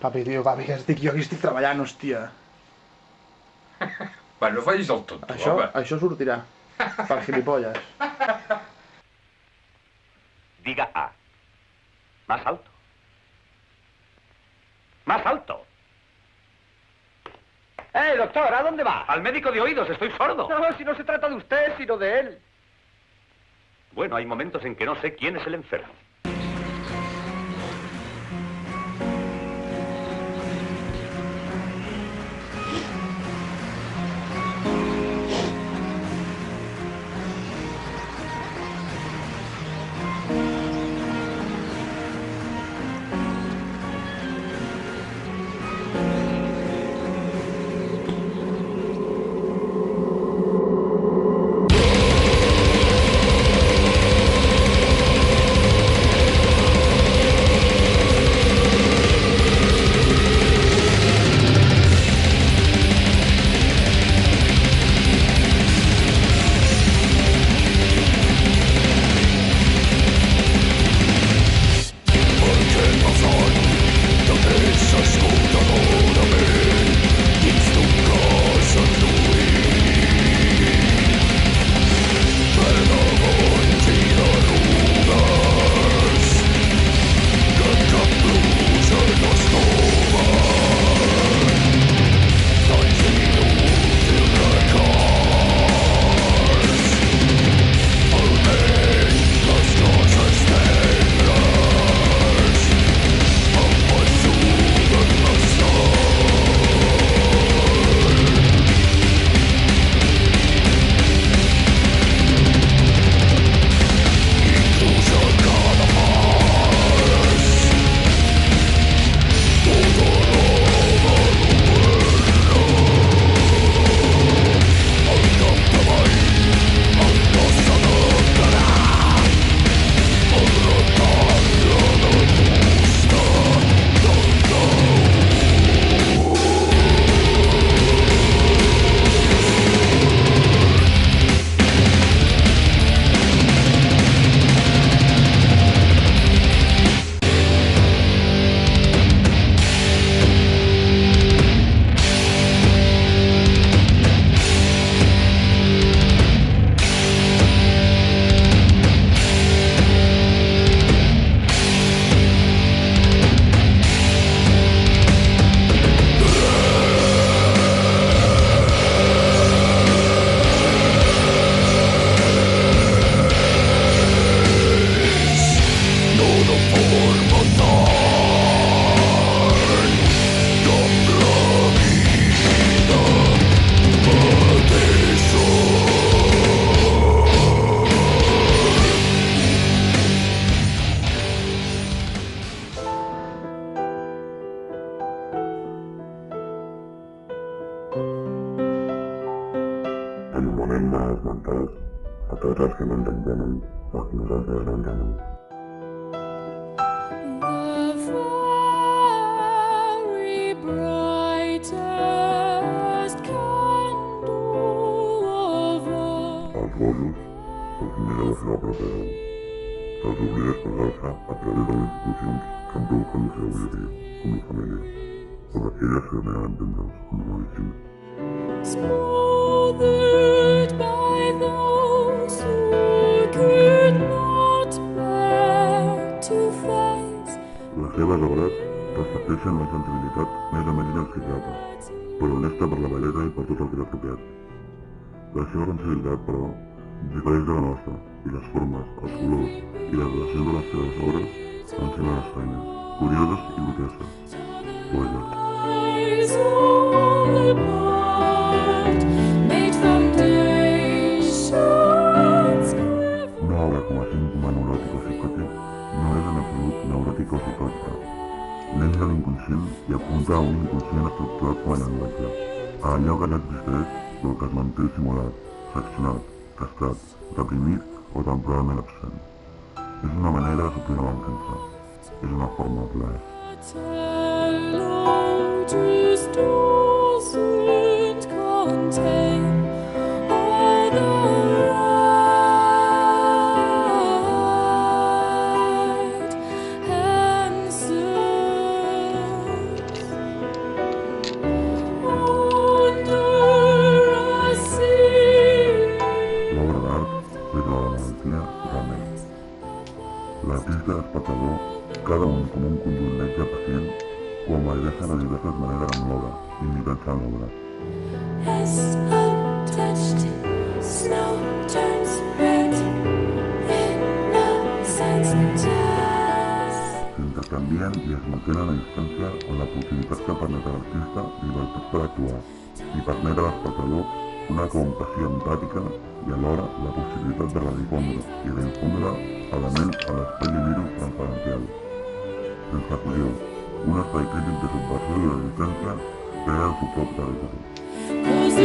Papi, que estic jo aquí estic treballant, hòstia. Va, no facis el tonto, home. Això sortirà. Per gilipolles. Diga A. Más alto. Más alto. Doctor! ¿A dónde va? Al médico de oídos, estoy sordo. No, si no se trata de usted, sino de él. Bueno, hay momentos en que no sé quién es el enfermo. Anomenem esmentats a tots els que no ens entenen, els que nosaltres no entenem. Els gosos, els més a la seva pròpia veu. Se'ls obliga a expressar-se a través de les institucions que han provocat la seva bogeria, com la família, o d'aquelles que venen a entendre'ls com a medicina. Smothered by those who could not bear to face. Les seves obres reflecteixen la sensibilitat més o menys inexplicable, però honesta per la bellesa i per tot el que és apropiat. La seva sensibilitat, però, difereix de la nostra, i les formes, els colors i les relacions de les seves obres ens semblen estranyes, curioses i grotesques. Poetes. Una obra com a símptoma neuròtic o psicòtic no és en absolut neuròtica o psicòtica. Neix de l'inconscient i apunta a un inconscient estructurat com a llenguatge, a allò que no existeix però que es manté simulat, seccionat, castrat, reprimit o temporalment absent. És una manera de suplir la mancança. És una forma de plaer. L'artista i l'espectador, cada un com un conjunt d'ells de pacient, convergeixen de diverses maneres amb l'obra i mitjançant l'obra. As untouched snow turns red, innocence dies. S'intercanvien i es mantenen a distància amb la proximitat que permet a l'artista llibertat per actuar i permet a l'espectador una compassió empàtica i alhora la possibilitat de redifondre i d'infondre elements a l'espai i virus transferencial. Sense fusió, un espai crític de subversió i resistència rere el seu propi territori.